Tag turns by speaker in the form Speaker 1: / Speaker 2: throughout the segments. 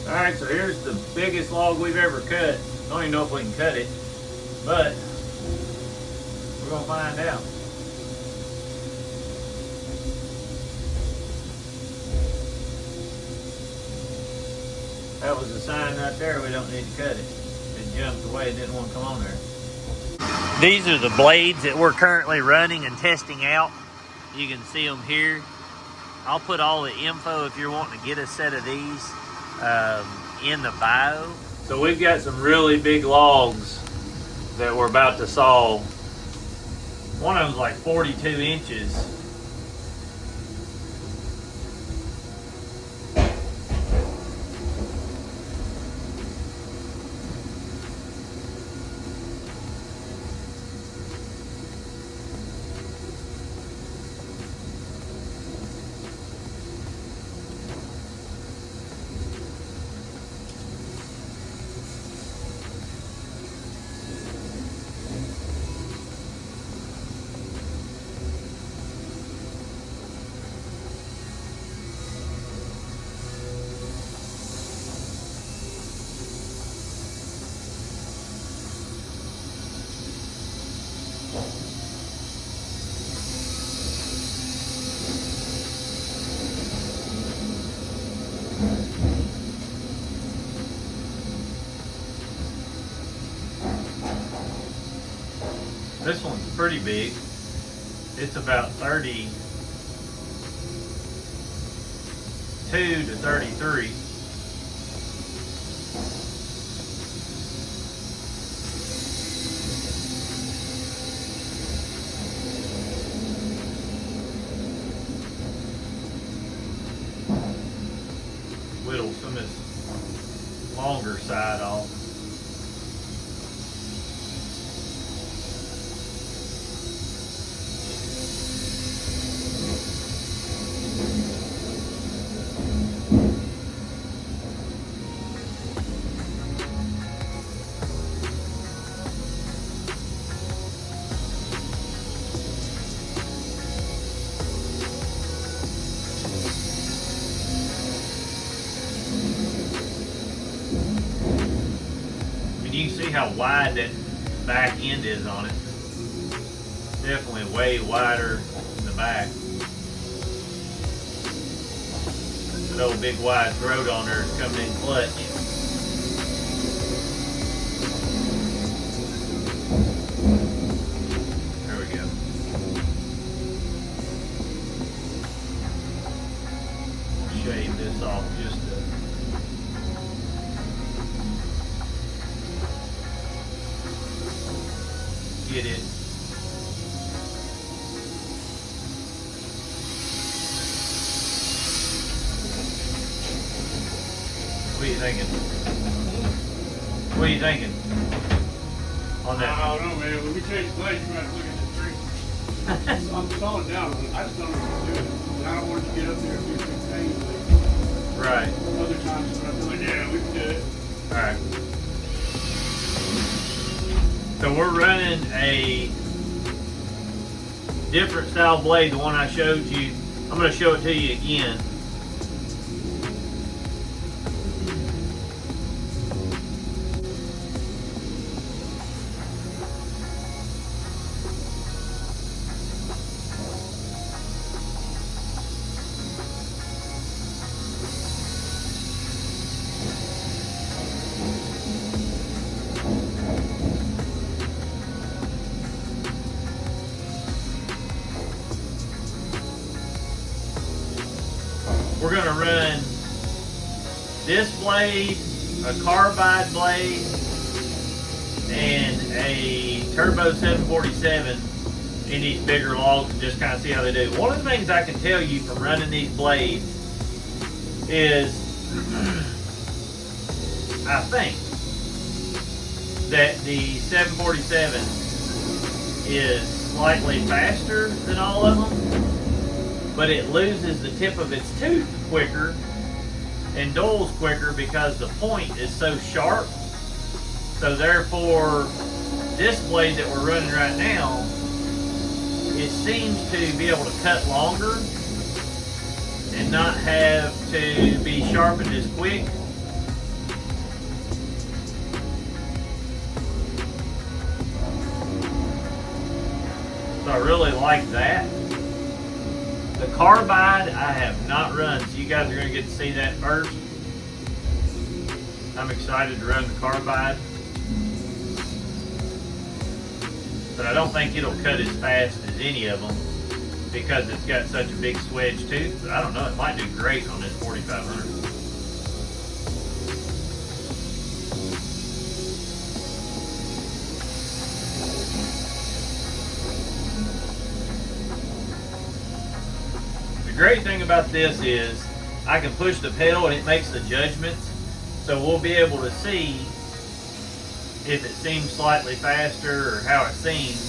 Speaker 1: Alright, so here's the biggest log we've ever cut. Don't even know if we can cut it, but we're gonna find out. That was a sign right there, we don't need to cut it. It jumped away, it didn't want to come on there. These are the blades that we're currently running and testing out. You can see them here. I'll put all the info if you're wanting to get a set of these in the bio. So we've got some really big logs that we're about to saw. One of them's like 42 inches. This one's pretty big. It's about 32 to 33. Whittle some of this longer side off. You can see how wide that back end is on it. Definitely way wider in the back. That old big wide throat on there is coming in clutch. There we go. I'll shave this off just a get it. What are you thinking? What are you thinking on that?
Speaker 2: I don't know, man. When we change blades, you might have to look at the tree. I'm slowing down. I just don't know what to do. And I don't want to get up there and do things painfully.
Speaker 1: Right.
Speaker 2: Other times when I feel like, yeah, we can do it.
Speaker 1: All right. So we're running a different style blade, the one I showed you. I'm going to show it to you again. We're going to run this blade, a carbide blade, and a turbo 747 in these bigger logs and just kind of see how they do. One of the things I can tell you from running these blades is I think that the 747 is slightly faster than all of them, but it loses the tip of its tooth quicker and dulls quicker because the point is so sharp. So therefore, this blade that we're running right now, it seems to be able to cut longer and not have to be sharpened as quick. I really like that. The Carbide I have not run, so you guys are going to get to see that first. I'm excited to run the Carbide, but I don't think it'll cut as fast as any of them because it's got such a big swedge tooth. But I don't know, it might do great on this 4500. The great thing about this is I can push the pedal and it makes the judgments, so we'll be able to see if it seems slightly faster or how it seems.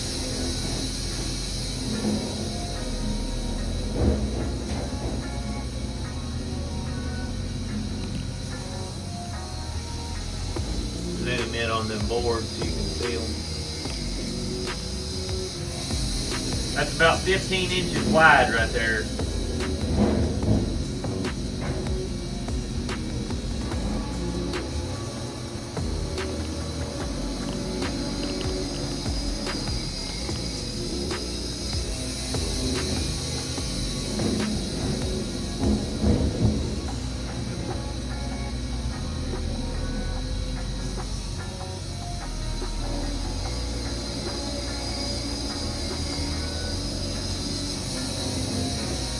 Speaker 1: Zoom in on them boards so you can see them. That's about 15 inches wide right there.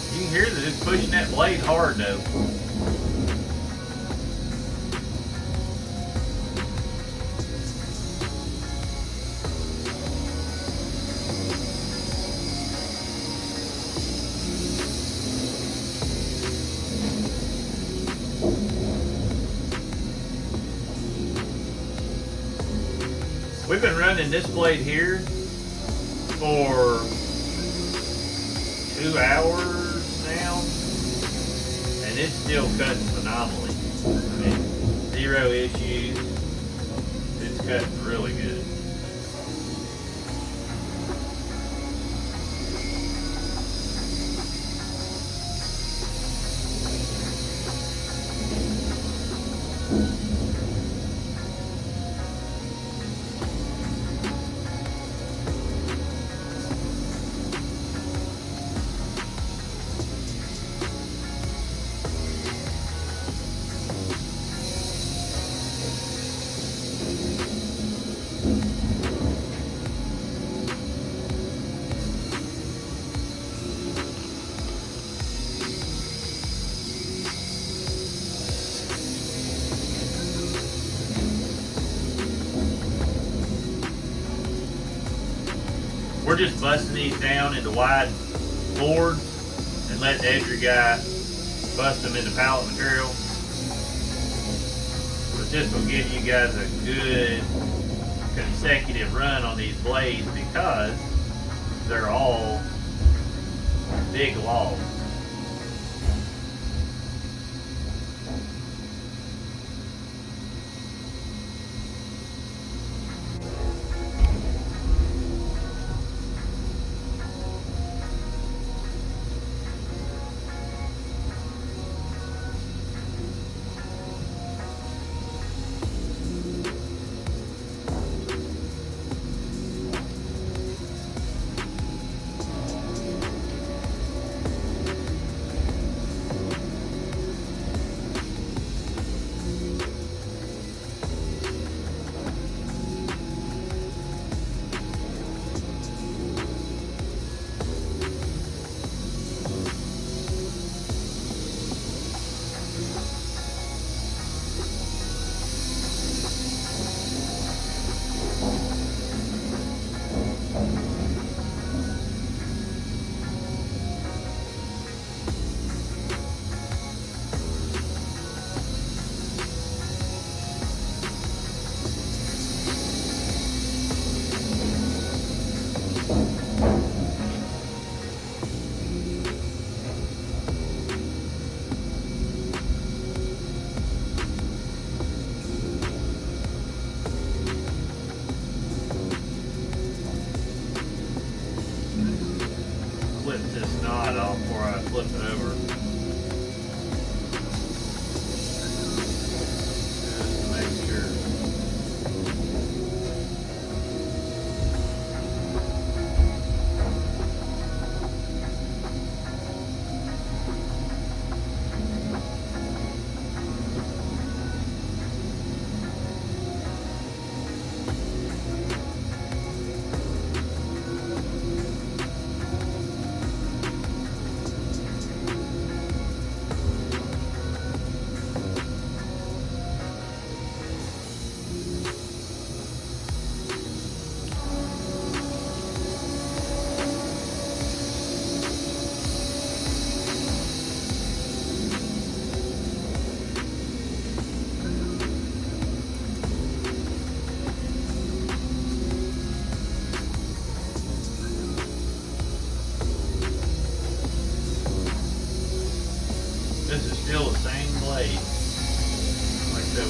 Speaker 1: You can hear that it's pushing that blade hard though. We've been running this blade here for 2 hours now, and it's still cutting phenomenally. I mean, zero issues. It's cutting really good. We're just busting these down into wide boards and letting the edger guy bust them into pallet material. But this will give you guys a good consecutive run on these blades because they're all big logs.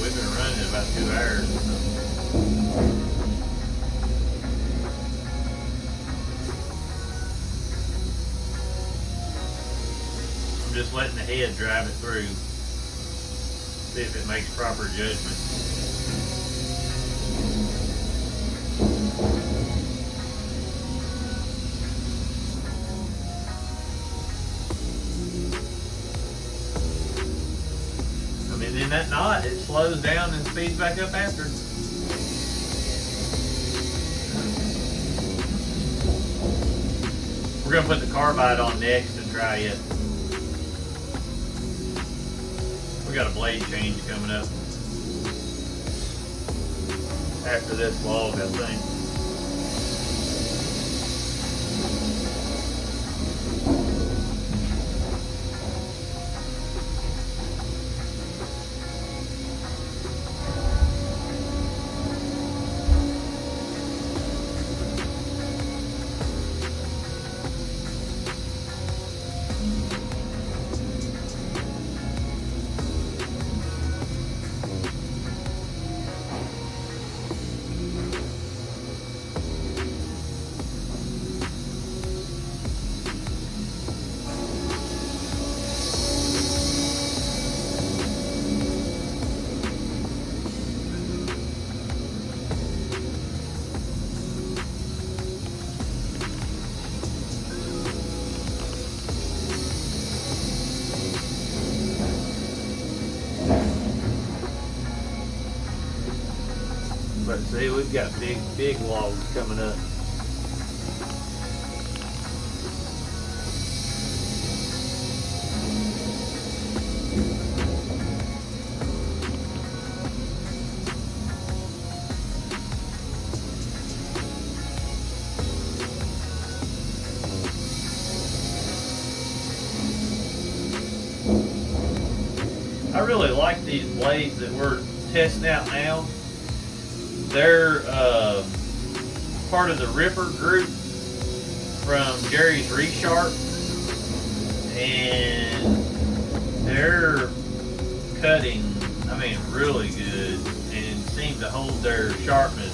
Speaker 1: we've been running about 2 hours or something. I'm just letting the head drive it through. See if it makes proper judgment. I mean, in that knot, it slows down and speeds back up after. We're gonna put the carbide on next and try it. We got a blade change coming up after this log, I think. But see, we've got big logs coming up. I really like these blades that we're testing out now. They're part of the Ripper group from Jerry's Resharp, and they're cutting, I mean, really good, and seem to hold their sharpness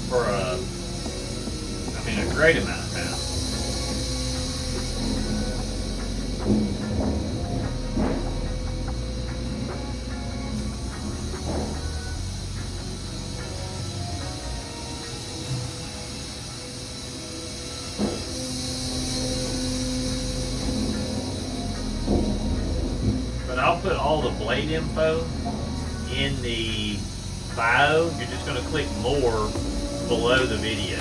Speaker 1: for a great amount of time. I'll put all the blade info in the bio. You're just going to click more below the video.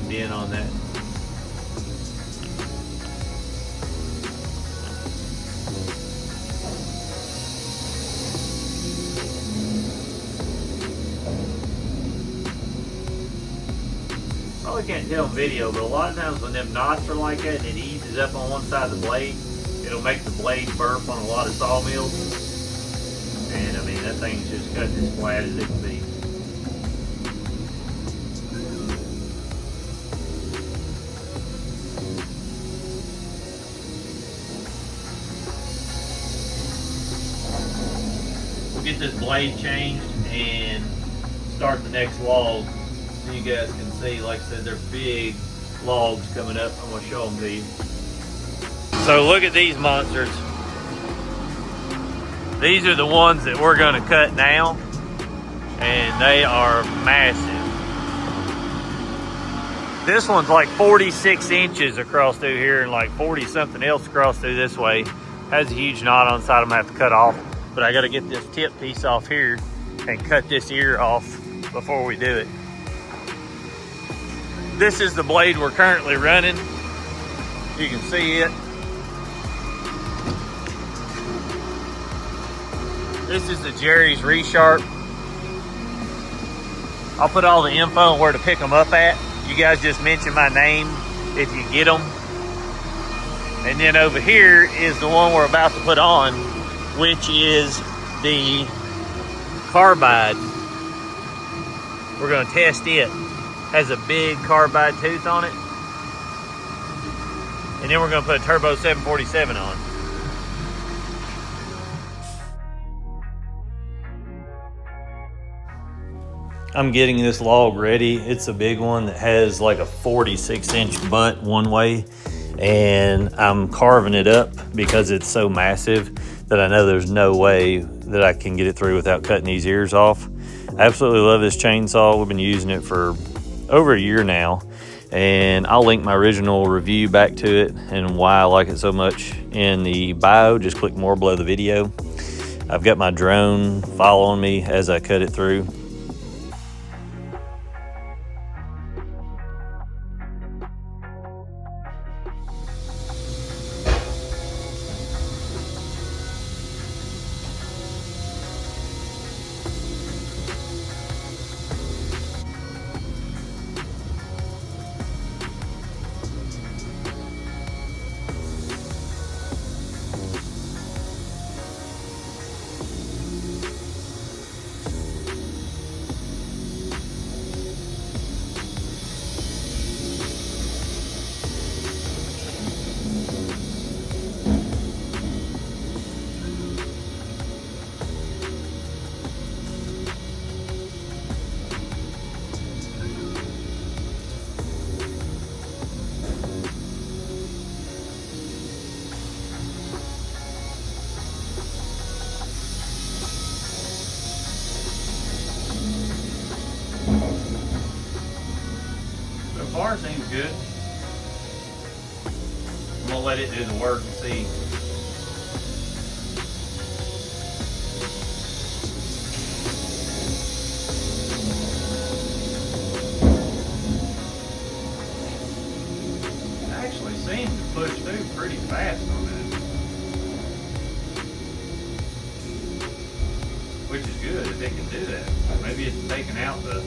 Speaker 1: In on that. Probably can't tell in video, but a lot of times when them knots are like that and it eases up on one side of the blade, it'll make the blade burp on a lot of sawmills. And I mean, that thing's just cut as flat as it can be. Get this blade changed and start the next log so you guys can see. Like I said, they're big logs coming up. I'm going to show them to you. So look at these monsters. These are the ones that we're going to cut now, and they are massive. This one's like 46 inches across through here and like 40 something else across through this way. Has a huge knot on the side I'm going to have to cut off. But I got to get this tip piece off here and cut this ear off before we do it. This is the blade we're currently running. You can see it. This is the Jerry's Resharp. I'll put all the info on where to pick them up at. You guys just mention my name if you get them. And then over here is the one we're about to put on, which is the Carbide. We're gonna test it. Has a big carbide tooth on it. And then we're gonna put a turbo 747 on. I'm getting this log ready. It's a big one that has like a 46-inch butt one way. And I'm carving it up because it's so massive that I know there's no way that I can get it through without cutting these ears off. I absolutely love this chainsaw. We've been using it for over a year now, and I'll link my original review back to it and why I like it so much in the bio. Just click more below the video. I've got my drone following me as I cut it through. So far, seems good. I'm gonna let it do the work and see. It actually seems to push through pretty fast on that, which is good if it can do that. Maybe it's taking out the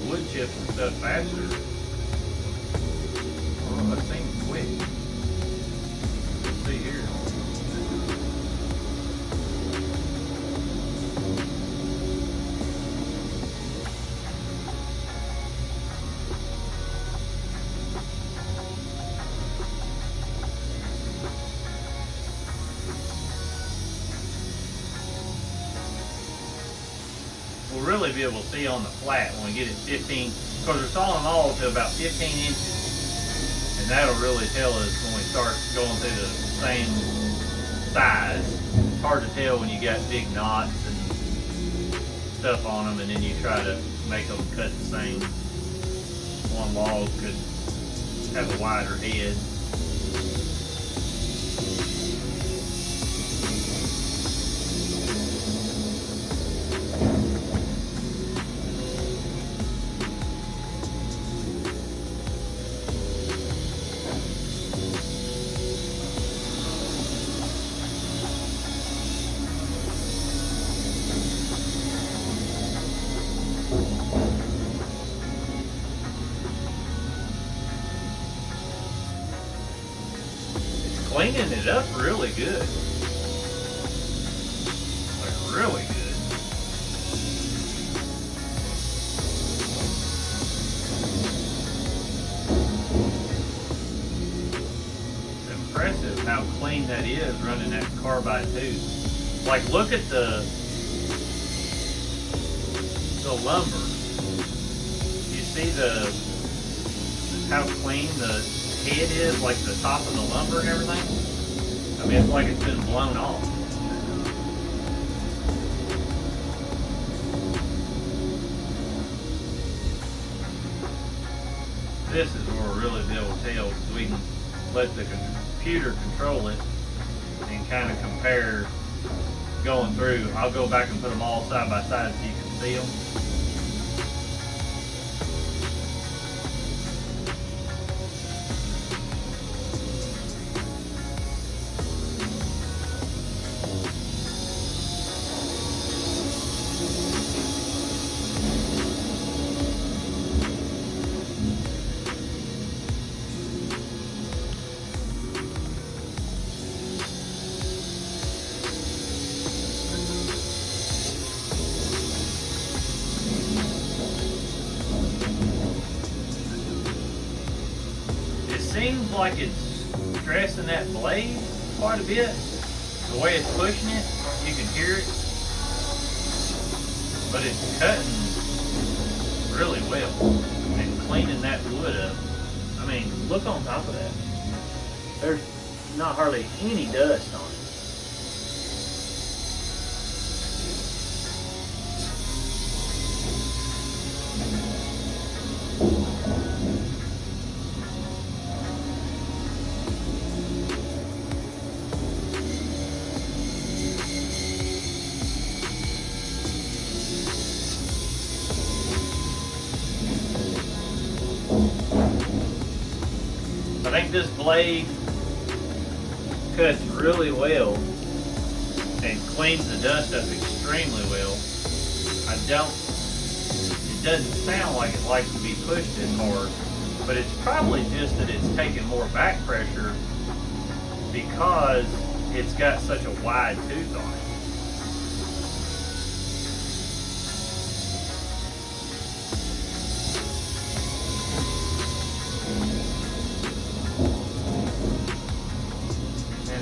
Speaker 1: wood chips and stuff faster. Oh, that seems quick. Let's see here. We'll really be able to see on the flat when we get it 15, because we're sawing them all to about 15 inches. And that'll really tell us when we start going through the same size. It's hard to tell when you got big knots and stuff on them, and then you try to make them cut the same. One log could have a wider head. Cleaning it up really good. Like really good. It's impressive how clean that is running that carbide tooth. Like look at the lumber. You see how clean the head is, like the top of the lumber and everything. I mean, it's like it's been blown off. This is where we'll really be able to tell, because we can let the computer control it and kind of compare going through. I'll go back and put them all side by side so you can see them. seems like it's stressing that blade quite a bit. The way it's pushing it, you can hear it. But it's cutting really well and cleaning that wood up. I mean, look on top of that. There's not hardly any dust on it. I think this blade cuts really well and cleans the dust up extremely well. It doesn't sound like it likes to be pushed as hard, but it's probably just that it's taking more back pressure because it's got such a wide tooth on it.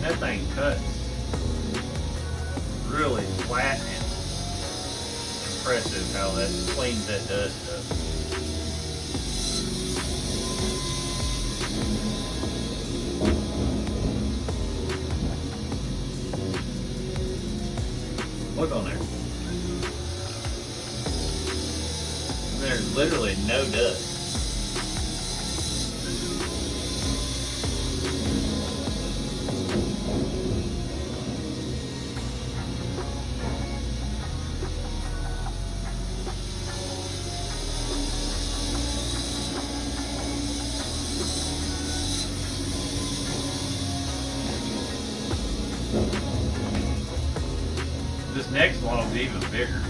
Speaker 1: That thing cuts really flat and impressive how that cleans that dust up. Look on there. There's literally no dust. This next log's even bigger.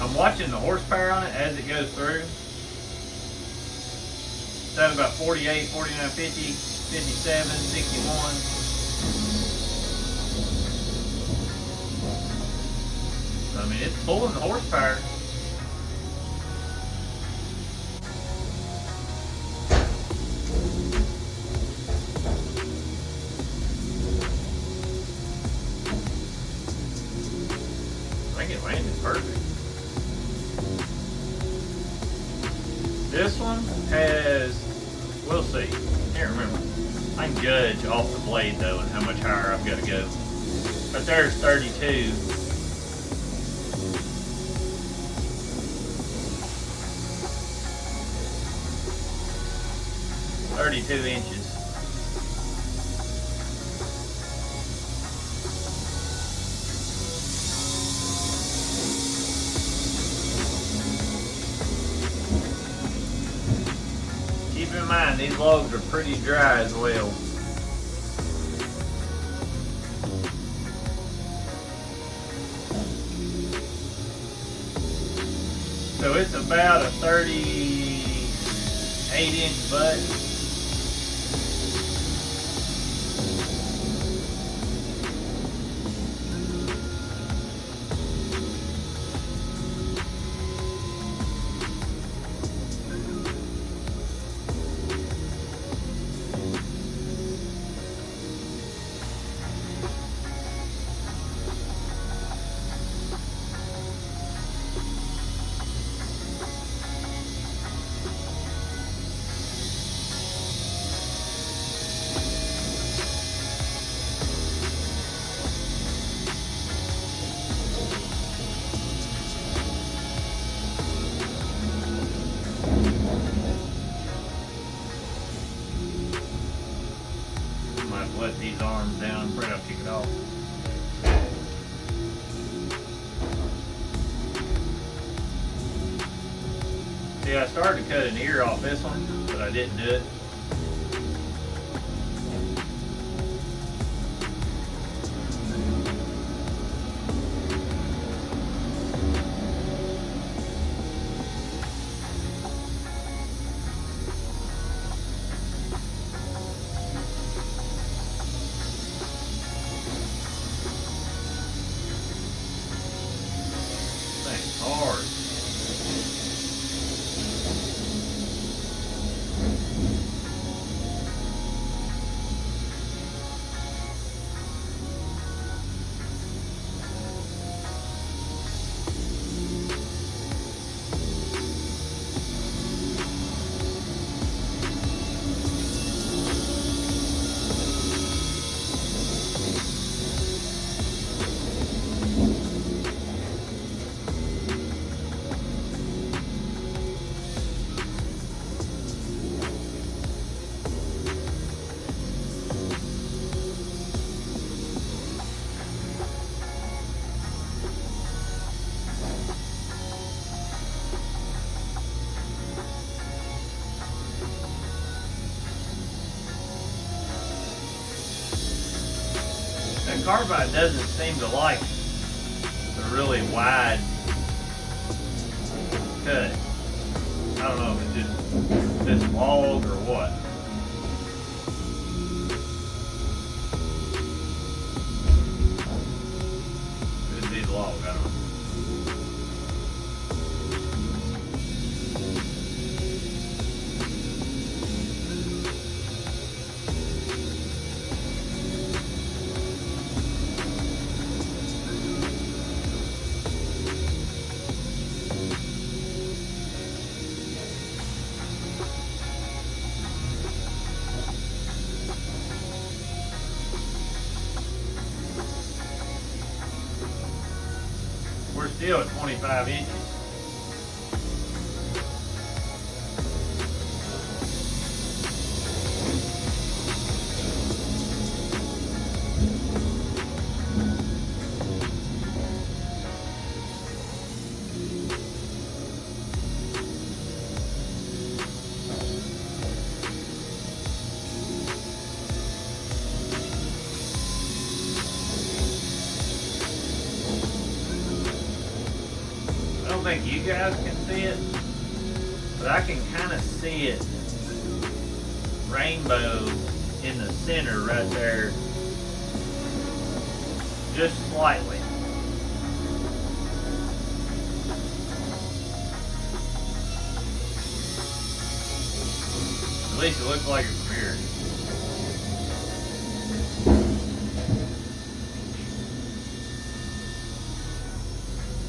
Speaker 1: I'm watching the horsepower on it as it goes through. It's at about 48, 49, 50, 57, 61. I mean, it's pulling the horsepower. I think it landed perfect. This one has, we'll see, can't remember. I can judge off the blade though and how much higher I've got to go. But there's 32. 32 inches. Keep in mind, these logs are pretty dry as well. So it's about a 38-inch butt. See, I started to cut an ear off this one, but I didn't do it. Thing's hard. And Carbide doesn't seem to like the really wide cut. I don't know if it's just this log or what. Could be the log, I don't know. We're still at 25 inches. I don't think you guys can see it, but I can kind of see it rainbow in the center right there, just slightly. At least it looks like it from here.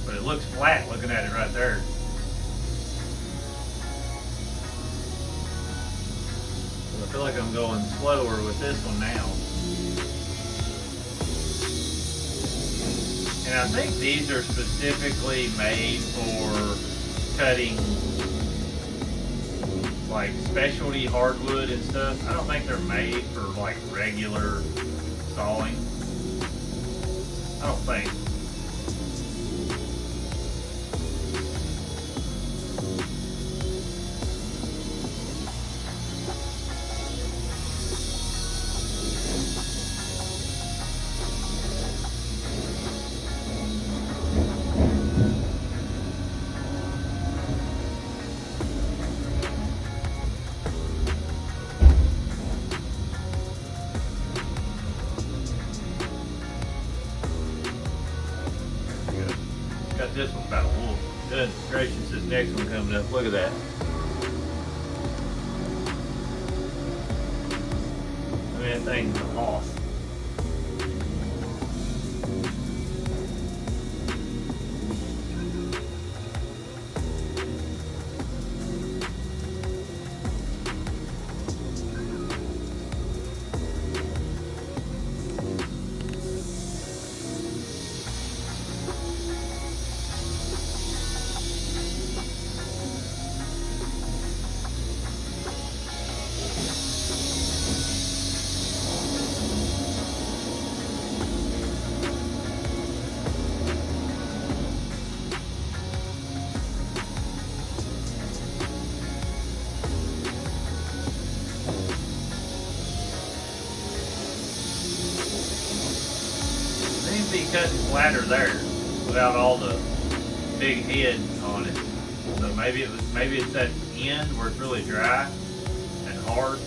Speaker 1: But it looks flat looking at it right there. So I feel like I'm going slower with this one now. And I think these are specifically made for cutting like specialty hardwood and stuff. I don't think they're made for like regular sawing. I don't think. Got this one about a wolf. Goodness gracious, this next one coming up. Look at that. I mean, that thing's a hoss. cutting flatter there without all the big head on it. So maybe it's that end where it's really dry and hard.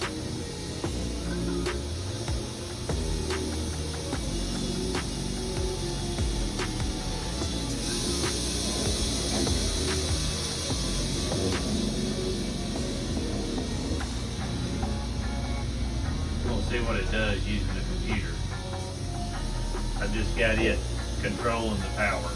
Speaker 1: We'll see what it does using the computer. I just got it controlling the power.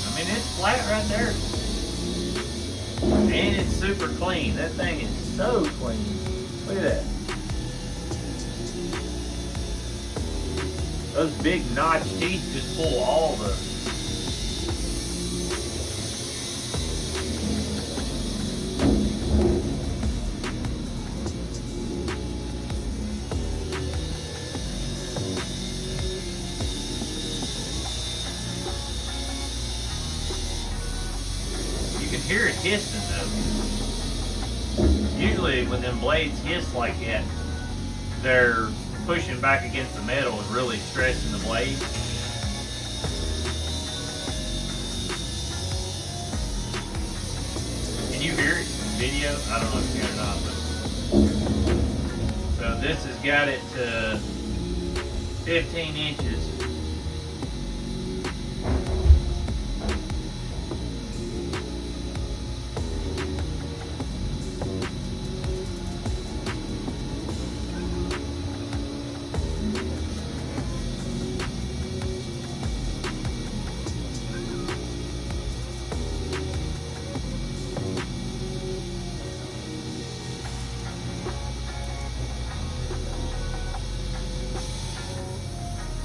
Speaker 1: I mean, it's flat right there. And it's super clean. That thing is so clean. Look at that. Those big notch teeth just pull all the... You can hear it hissing though. Usually when them blades hiss like that, they're pushing back against the metal and really stressing the blade. Can you hear it in video? I don't know if you can or not, but so this has got it to 15 inches.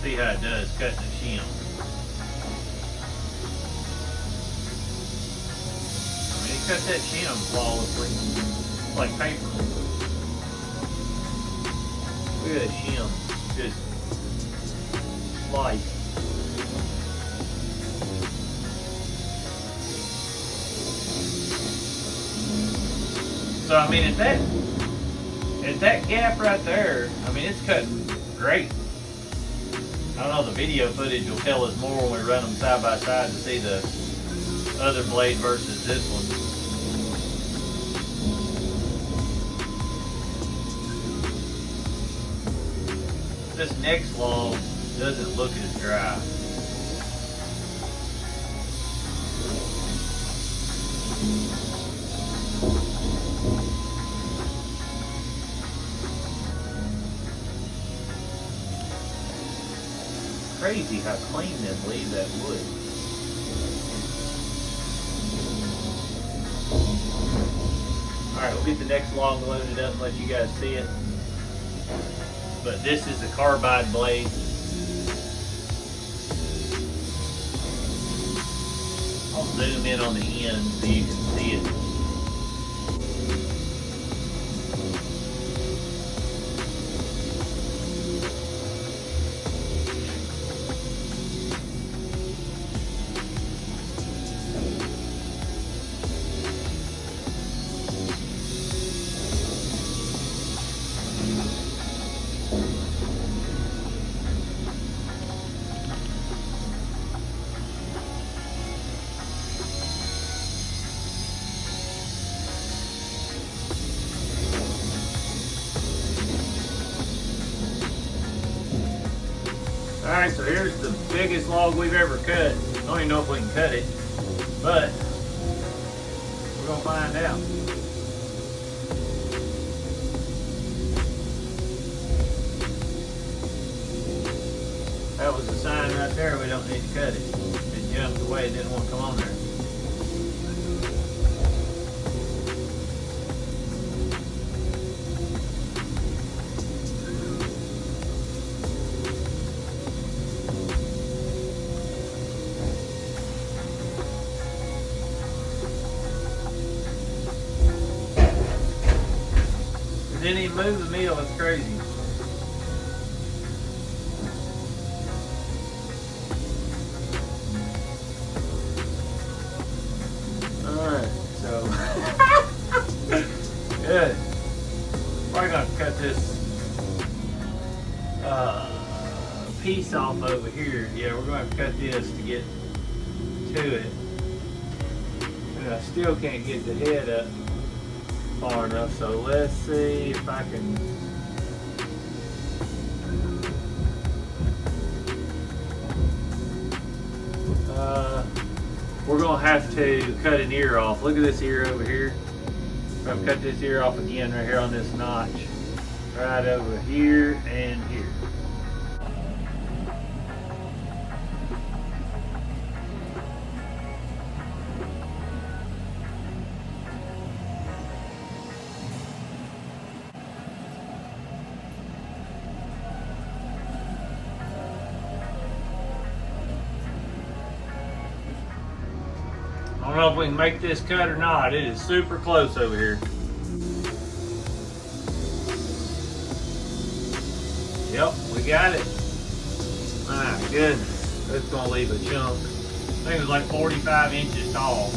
Speaker 1: See how it does cutting the shim. I mean, it cuts that shim flawlessly, like paper. Look at that shim, just slice. So I mean, at that gap right there, I mean, it's cutting great. I don't know, the video footage will tell us more when we run them side by side to see the other blade versus this one. This next log doesn't look as dry. Crazy how clean them leave that wood. Alright, we'll get the next log loaded up and let you guys see it. But this is the carbide blade. I'll zoom in on the end so you can see it. Alright, so here's the biggest log we've ever cut. I don't even know if we can cut it, but we're going to find out. That was a sign right there, we don't need to cut it. It jumped away, it didn't want to come on there. can't even move the mill. It's crazy. Alright, so good. Probably gonna cut this piece off over here. Yeah, we're gonna cut this to get to it. And I still can't get the head up far enough, so let's see if I can. We're gonna have to cut an ear off. Look at this ear over here. I'm gonna cut this ear off again right here on this notch. Right over here and here. I don't know if we can make this cut or not. It is super close over here. Yep, we got it. My goodness, that's gonna leave a chunk. I think it was like 45 inches tall.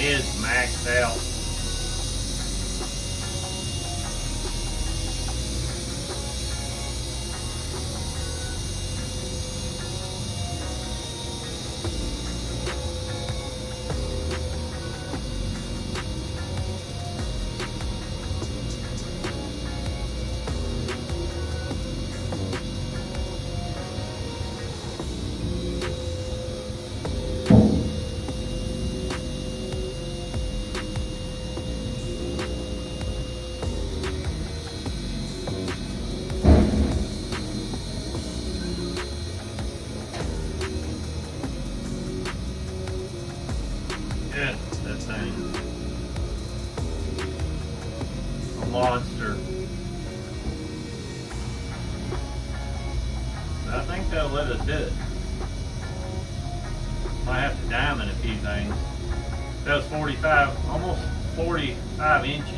Speaker 1: It's maxed out. Yeah, that thing. A monster. But I think they'll let us do it. Might have to diamond a few things. That was 45, almost 45 inches.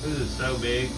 Speaker 1: This is so big.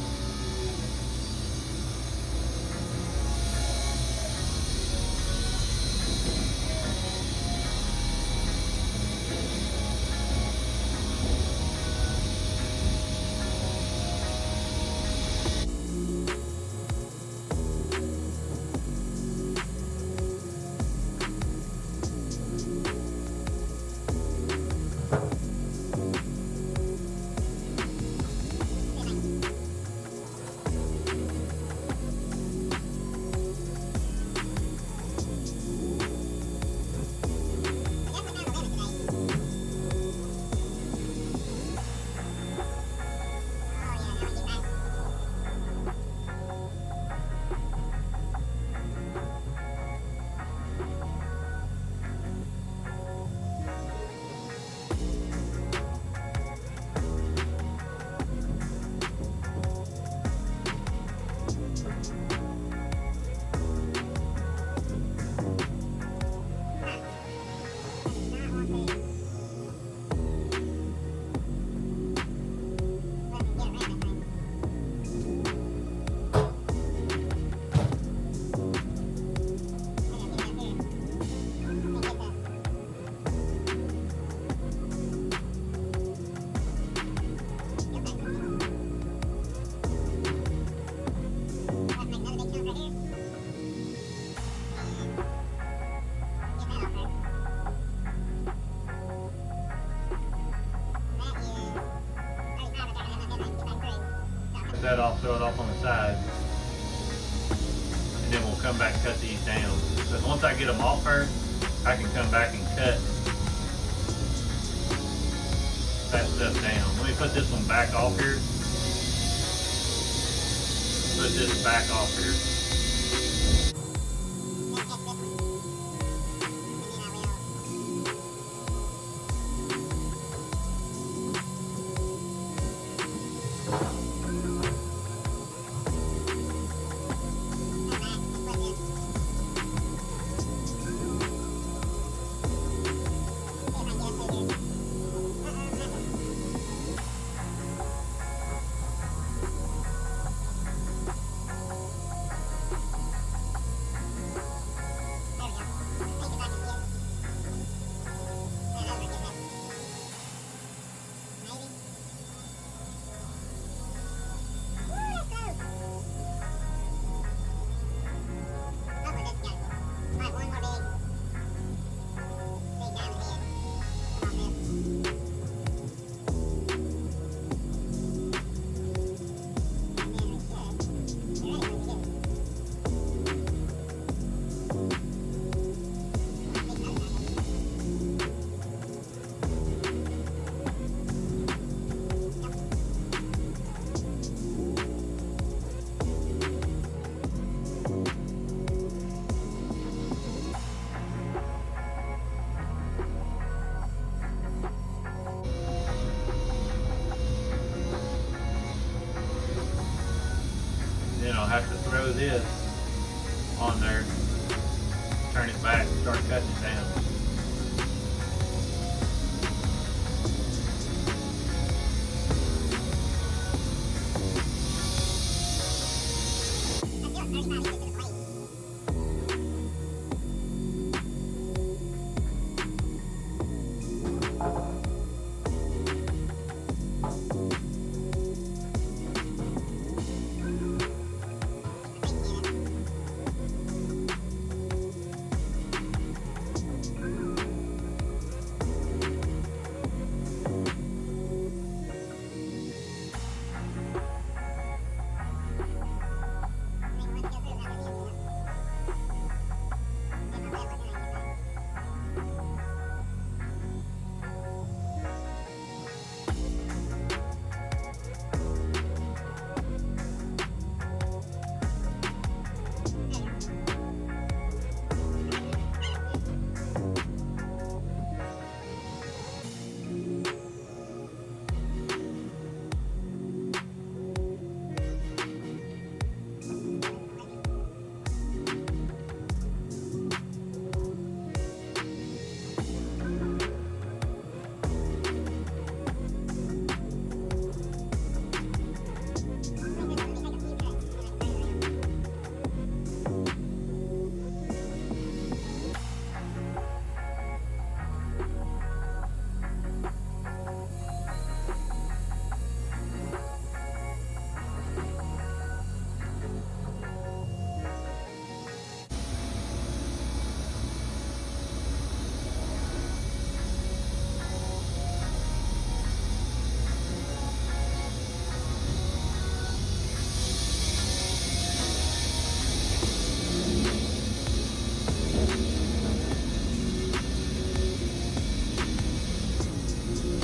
Speaker 1: sides. And then we'll come back and cut these down. Because once I get them off her, I can come back and cut that stuff down. Let me put this one back off here. Put this back off here. Then I'll have to throw this on there, turn it back, start cutting it down.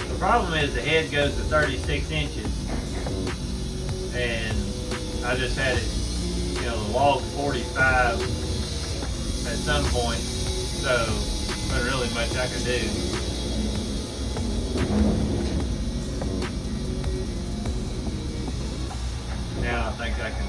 Speaker 1: The problem is the head goes to 36 inches, and I just had it, you know, the log 45 at some point, so there wasn't really much I could do. Now I think I can.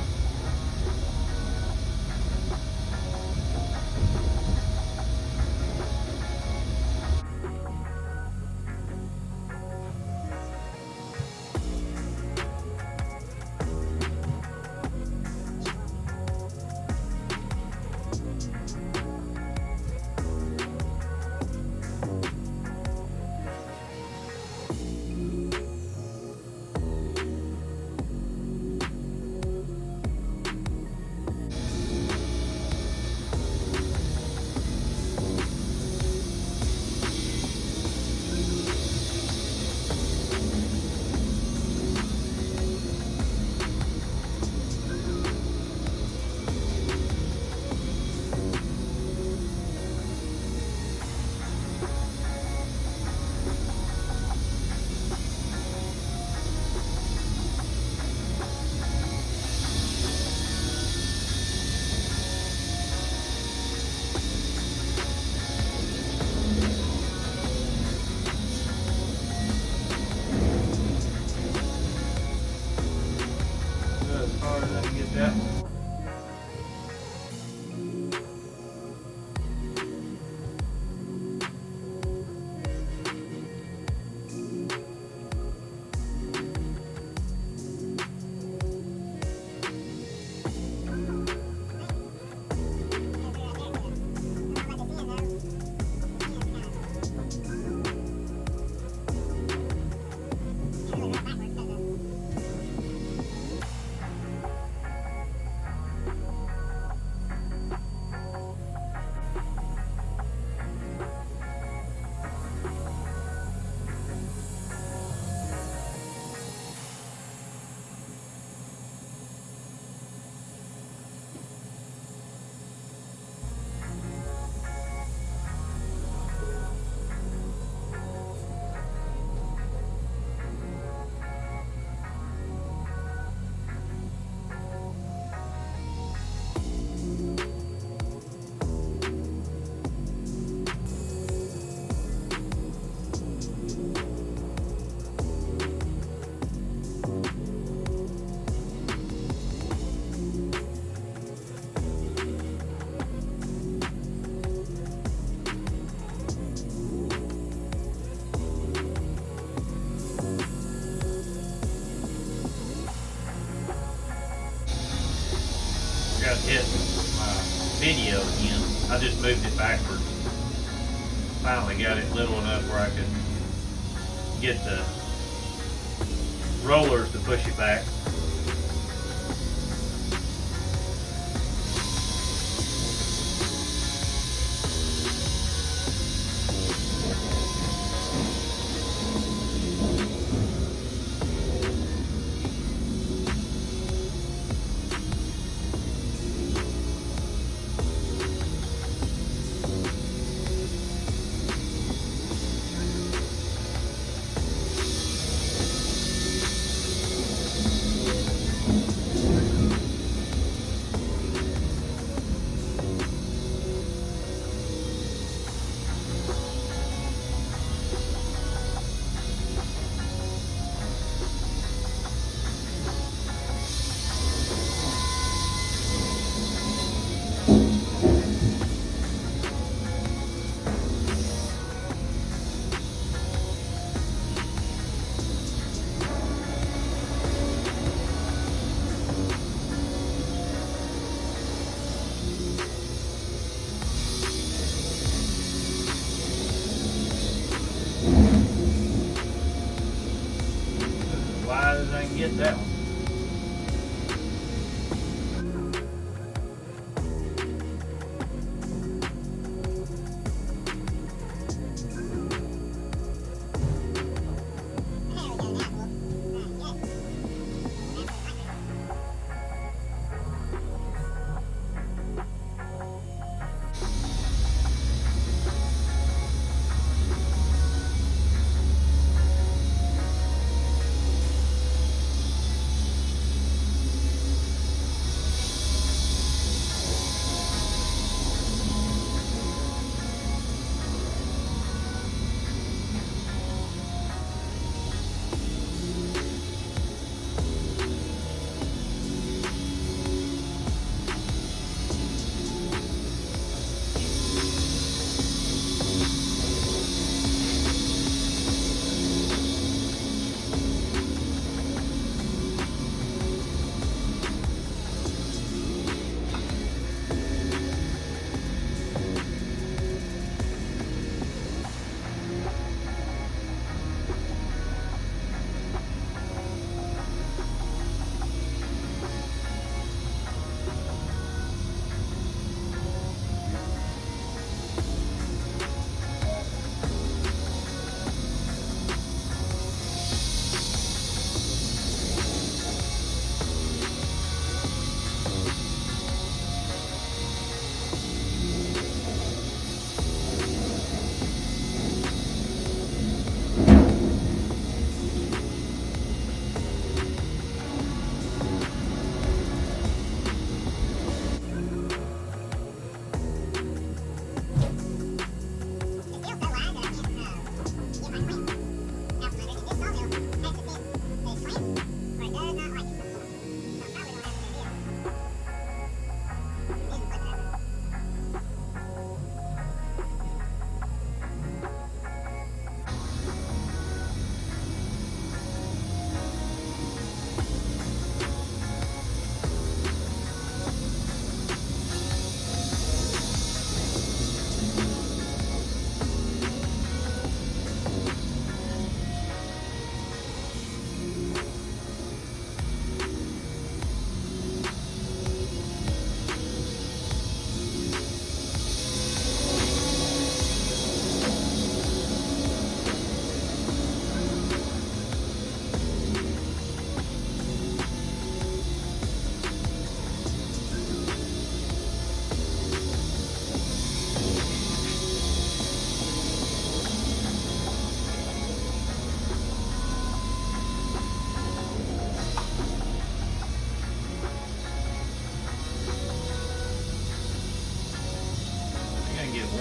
Speaker 1: video again. I just moved it backwards. Finally got it little enough where I could get the rollers to push it back. Wide as I can get that one.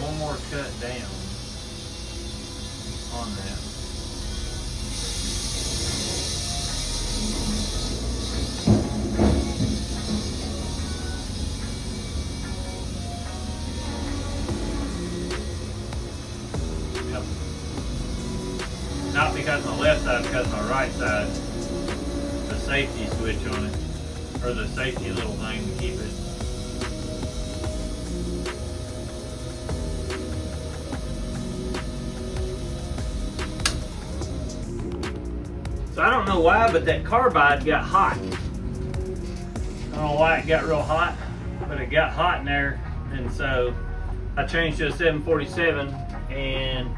Speaker 1: One more cut down on that. Yep. Not because my left side, because my right side, the safety switch on it, or the safety little thing to keep it So I don't know why, but that carbide got hot. I don't know why it got real hot, but it got hot in there. And so I changed to a 747 and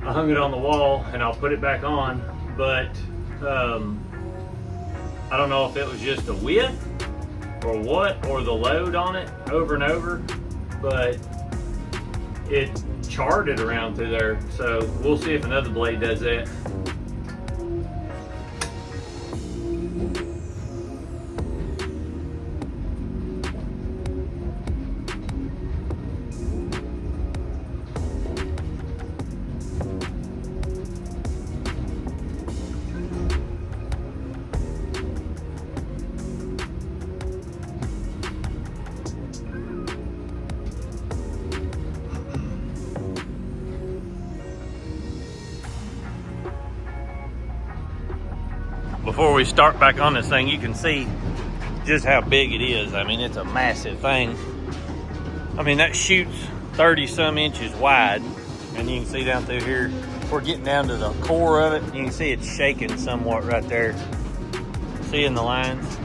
Speaker 1: I hung it on the wall, and I'll put it back on. But I don't know if it was just the width or what, or the load on it over and over, but it charted around through there. So we'll see if another blade does that. Before we start back on this thing, you can see just how big it is. I mean, it's a massive thing. I mean, that shoots 30 some inches wide, and you can see down through here, we're getting down to the core of it. You can see it's shaking somewhat right there. Seeing the lines?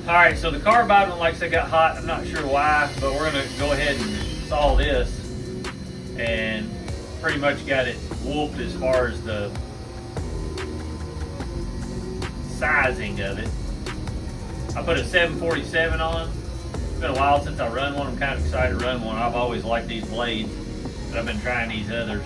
Speaker 1: All right, so the carbide one, like I said, got hot. I'm not sure why, but we're gonna go ahead and saw this, and pretty much got it wolfed as far as the sizing of it. I put a 747 on. It's been a while since I run one. I'm kind of excited to run one. I've always liked these blades, but I've been trying these others.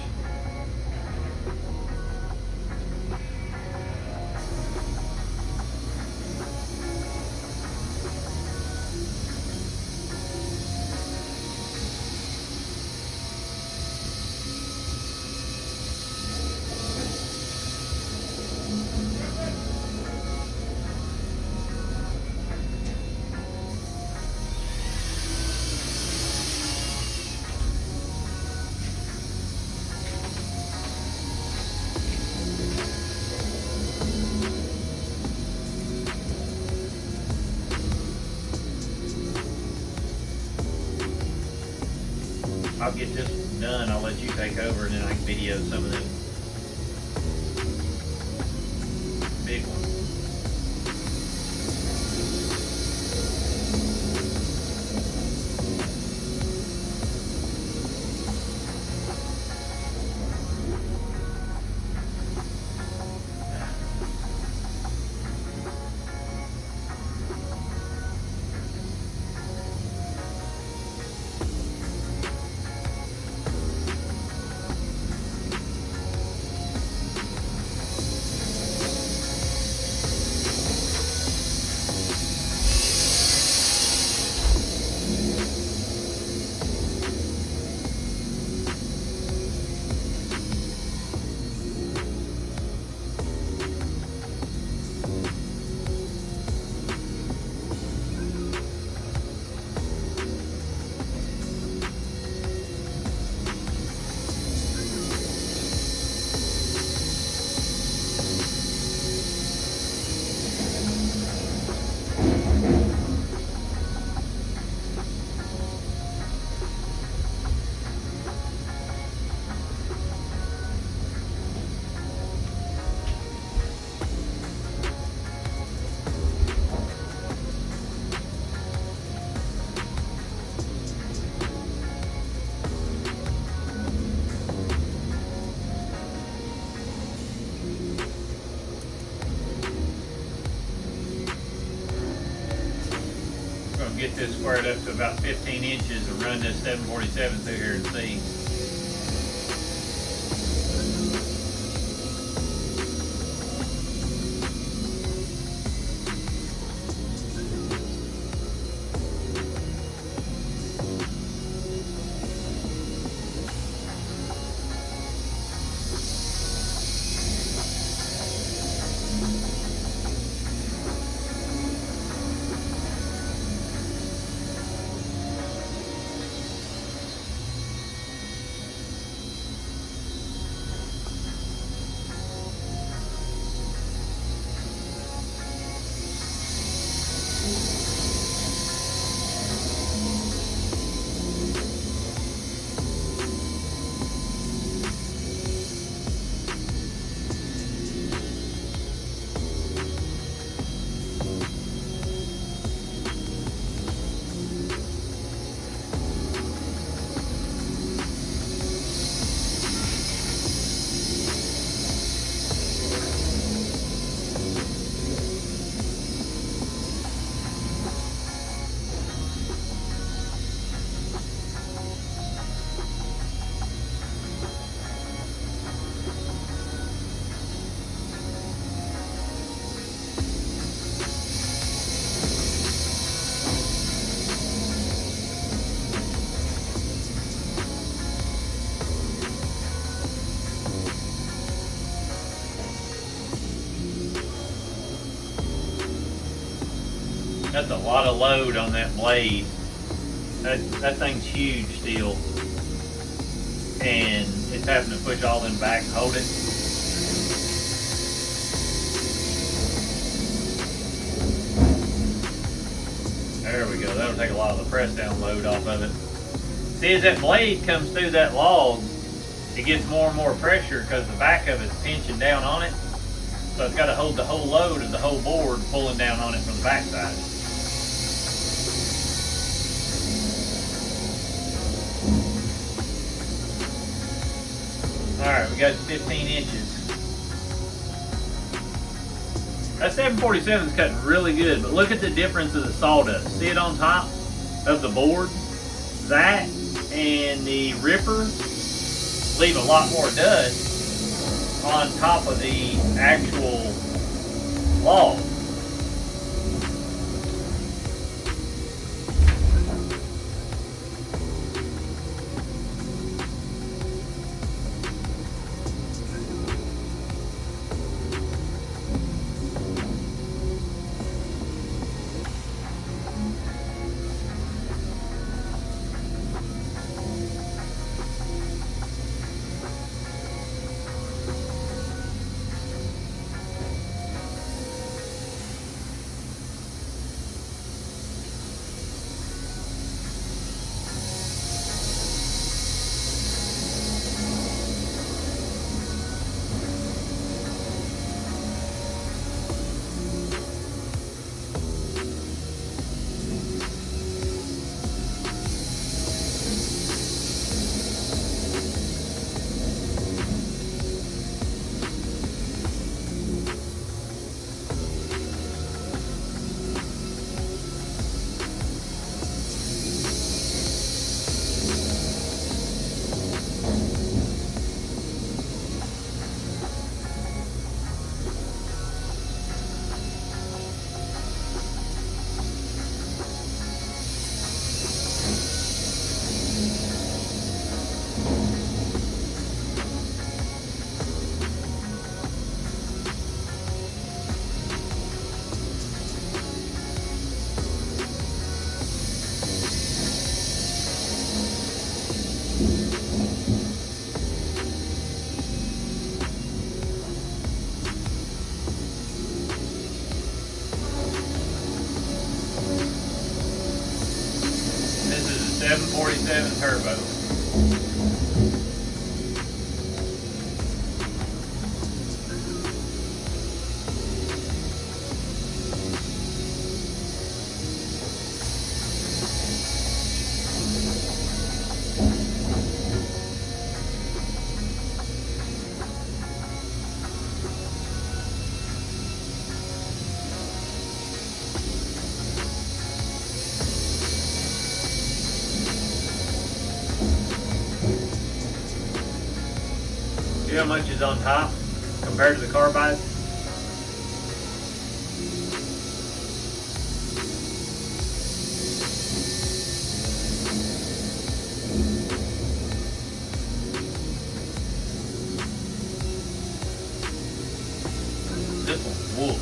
Speaker 1: I'll get this done. I'll let you take over, and then I can video some of them big ones. Get this squared up to about 15 inches and run this 747 through here and see. That's a lot of load on that blade. That thing's huge still. And it's having to push all them back and hold it. There we go. That'll take a lot of the press down load off of it. See, as that blade comes through that log, it gets more and more pressure because the back of it's pinching down on it. So it's got to hold the whole load of the whole board pulling down on it from the back side. Alright, we got 15 inches. That 747 is cutting really good, but look at the difference of the sawdust. See it on top of the board? That and the ripper leave a lot more dust on top of the actual log. This is a 747 turbo. See how much is on top compared to the Carbide? This one's wool.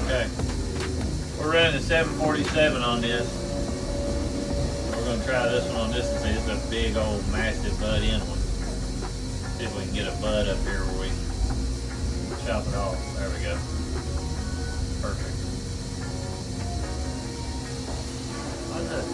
Speaker 1: Okay. We're running a 747 on this. We're going to try this one on this and see. It's a big old massive butt end one. See if we can get a butt up here where we can chop it off. There we go. Perfect. What's that?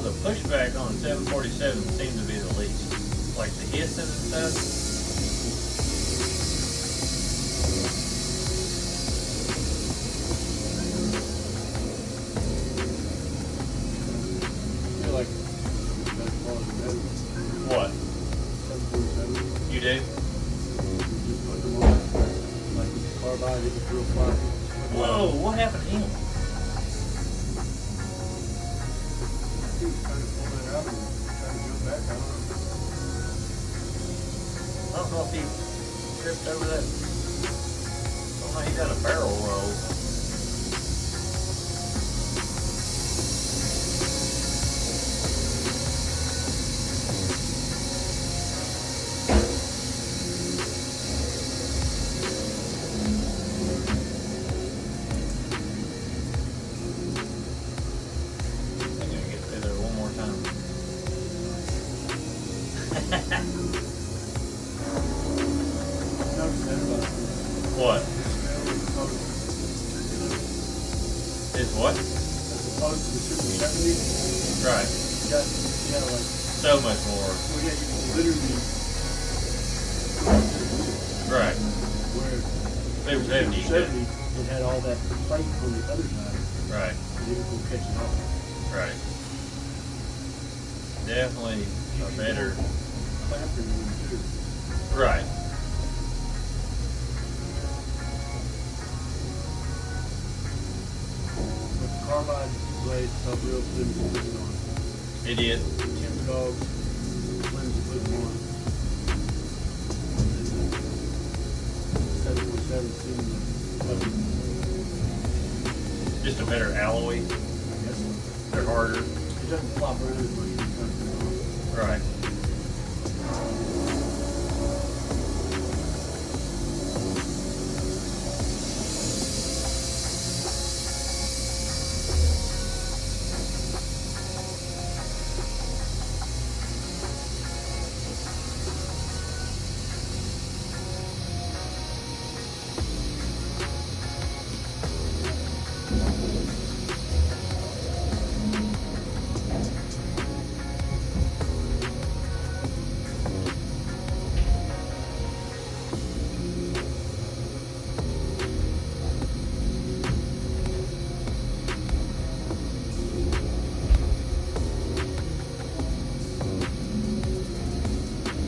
Speaker 1: the pushback on 747 seemed to be the least. Like the hissing and stuff.
Speaker 2: I feel like that's quality better.
Speaker 1: What?
Speaker 2: 747.
Speaker 1: You do?
Speaker 2: Just put them on. Like with the Carbide, it was real floppy.
Speaker 1: Whoa, what happened to him?
Speaker 2: He was trying to pull that out and try to jump back. I don't know.
Speaker 1: I don't know if he tripped over that. I don't know, he got a barrel roll. I'm gonna get through there one more time.
Speaker 2: Notice that about
Speaker 1: What? Is what?
Speaker 2: as opposed to the Super 70,
Speaker 1: Right.
Speaker 2: you got like,
Speaker 1: So much more.
Speaker 2: well, yeah, you can literally
Speaker 1: Right.
Speaker 2: where
Speaker 1: Super 70.
Speaker 2: Super 70, it had all that plate on the other side,
Speaker 1: Right.
Speaker 2: and it would catch it off.
Speaker 1: Right. Definitely a better.
Speaker 2: Clamping one too.
Speaker 1: Right.
Speaker 2: But the Carbide blade felt real flimsy putting on.
Speaker 1: It did.
Speaker 2: Timber dog, flimsy putting on. And then the 747 seemed to,
Speaker 1: Just a better alloy.
Speaker 2: I guess,
Speaker 1: They're harder.
Speaker 2: it doesn't flop around as much as you try to put it on.
Speaker 1: Right.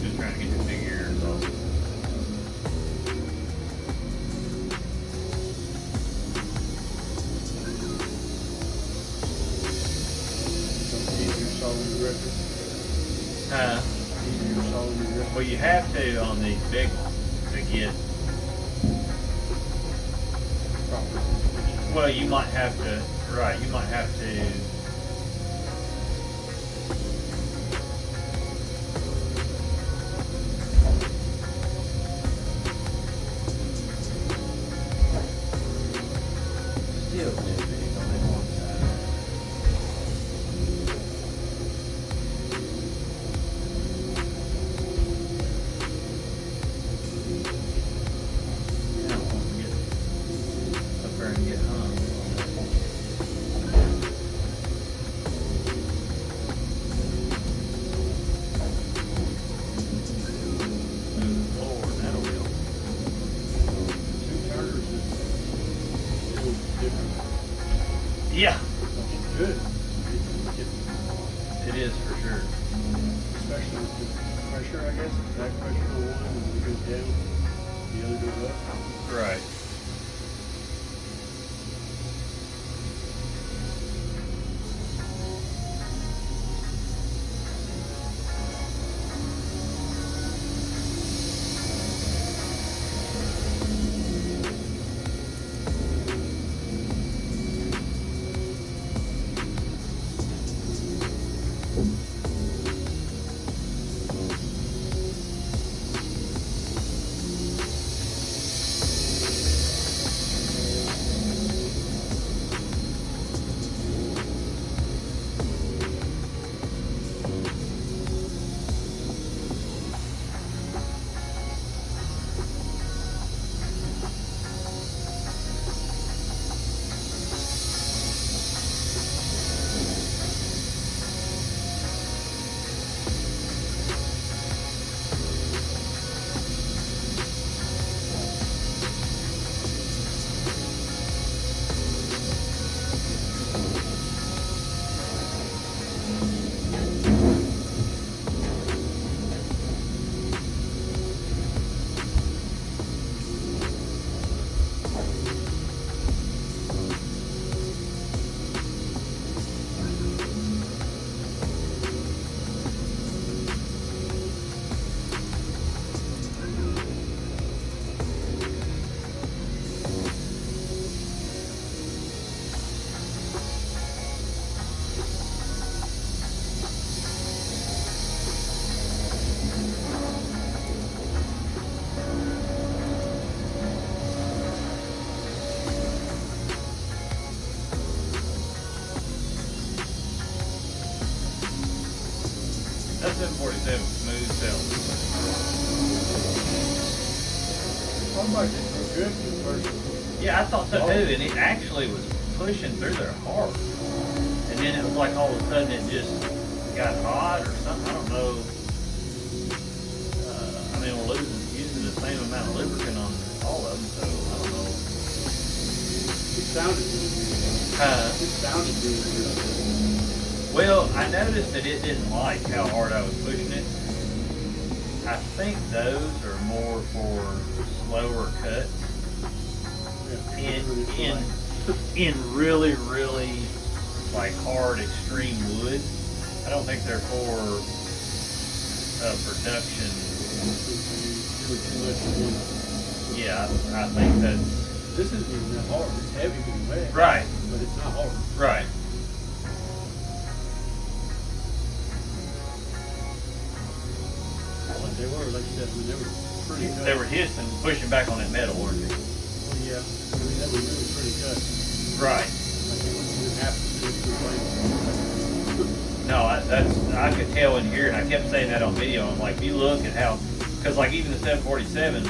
Speaker 1: Just trying to get your big ears off.
Speaker 2: So easier solid record. Easier solid record.
Speaker 1: Well, you have to on these big ones to get. Well, you might have to. Right. You might have to. Still too big on that one side. I don't want to get up there and get hung. Lord, that'll be.
Speaker 2: Two turners is still different.
Speaker 1: Yeah,
Speaker 2: It's good.
Speaker 1: it is for sure.
Speaker 2: Especially with the pressure, I guess. Back pressure on one, and it goes down, the other goes up.
Speaker 1: Right.
Speaker 2: Carbide didn't look good for the first.
Speaker 1: Yeah, I thought so too, and it actually was pushing through there hard. And then it was like all of a sudden it just got hot or something. I don't know. I mean, we're using the same amount of lubricant on all of them, so I don't know.
Speaker 2: It sounded good. It sounded good.
Speaker 1: Well, I noticed that it didn't like how hard I was pushing it. I think those are more for slower cuts.
Speaker 2: Yeah,
Speaker 1: In really, really like hard extreme wood. I don't think they're for production. Yeah, I think that's.
Speaker 2: This isn't even that hard. It's heavy getting wet.
Speaker 1: Right.
Speaker 2: But it's not hard.
Speaker 1: Right.
Speaker 2: Like they were, like you said, I mean, they were pretty cut.
Speaker 1: They were hissing, pushing back on that metal, weren't they?
Speaker 2: Well, yeah. I mean, they were really pretty cut.
Speaker 1: Right.
Speaker 2: Like it wasn't even half the blade.
Speaker 1: No, I could tell in here, and I kept saying that on video. I'm like, you look at how, because like even the 747,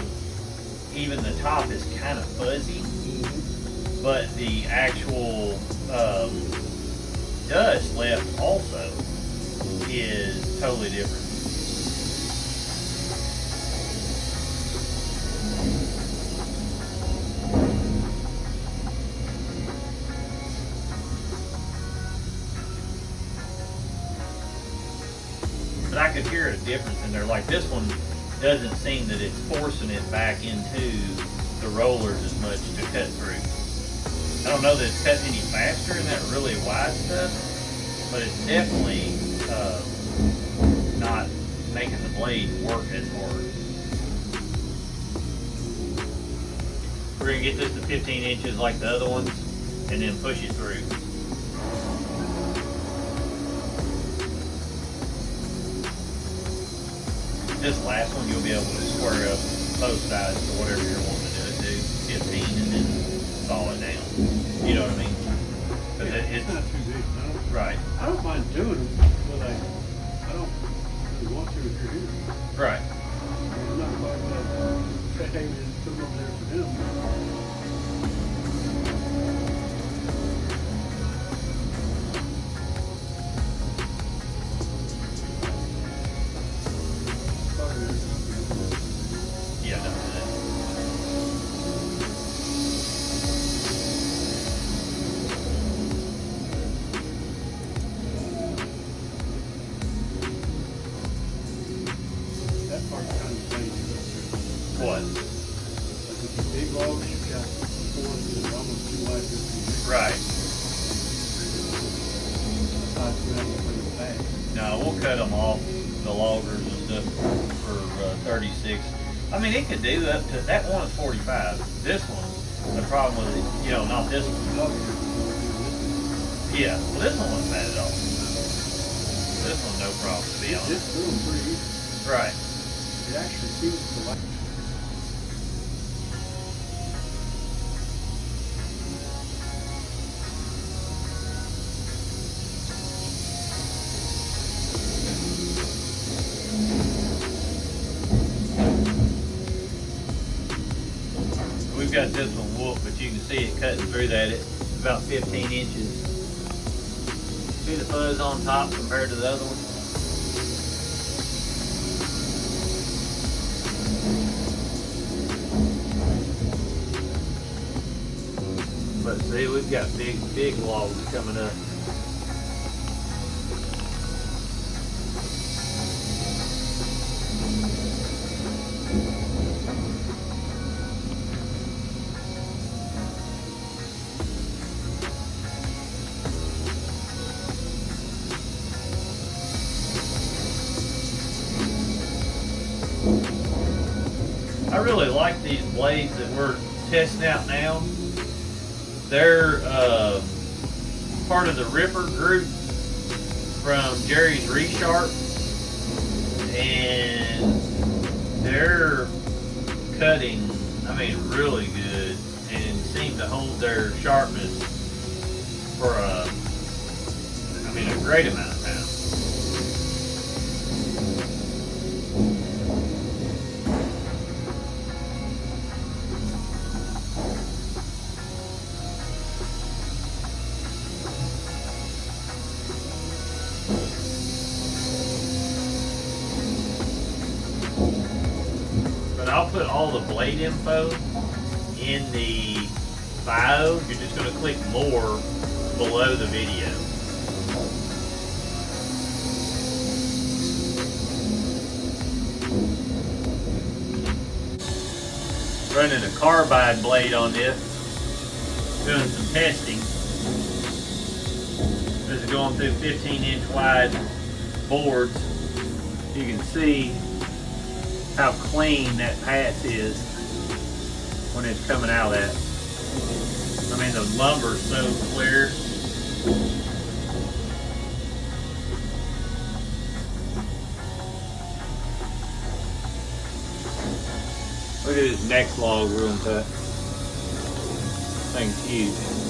Speaker 1: even the top is kind of fuzzy, but the actual dust left also is totally different. But I could hear a difference in there. Like this one doesn't seem that it's forcing it back into the rollers as much to cut through. I don't know that it's cutting any faster in that really wide stuff, but it's definitely not making the blade work as hard. We're going to get this to 15 inches like the other ones and then push it through. This last one you'll be able to square up both sides to whatever you're wanting to do 15 and then saw it down. You know what I mean?
Speaker 2: It's not too big, no.
Speaker 1: Right.
Speaker 2: I don't mind doing them, but I don't really want to if you're here.
Speaker 1: Right.
Speaker 2: I'm not about to say, hey, man, put them over there for them.
Speaker 1: Yeah, don't do that.
Speaker 2: That part's kind of dangerous.
Speaker 1: What?
Speaker 2: Like with these big logs, you've got four that are almost too wide for you.
Speaker 1: Right.
Speaker 2: Besides, you have to bring it back.
Speaker 1: No, we'll cut them off, the loggers and stuff, for 36. I mean, it could do up to, that one is 45. This one, the problem with it, you know, not this one. Yeah, well, this one wasn't bad at all. This one, no problem, to be honest.
Speaker 2: It's doing pretty easy.
Speaker 1: Right.
Speaker 2: It actually seems to like.
Speaker 1: We've got this one whooped, but you can see it cutting through that. It's about 15 inches. See the fuzz on top compared to the other one? But see, we've got big logs coming up. I really like these blades that we're testing out now. They're part of the Ripper group from Jerry's Resharp, and they're cutting, I mean, really good, and seem to hold their sharpness for a great amount of time. And I'll put all the blade info in the bio. You're just going to click more below the video. Running a carbide blade on this, doing some testing. This is going through 15-inch wide boards. You can see how clean that pass is when it's coming out of that. I mean, the lumber's so clear. Look at this next log we're gonna cut. Thing's huge.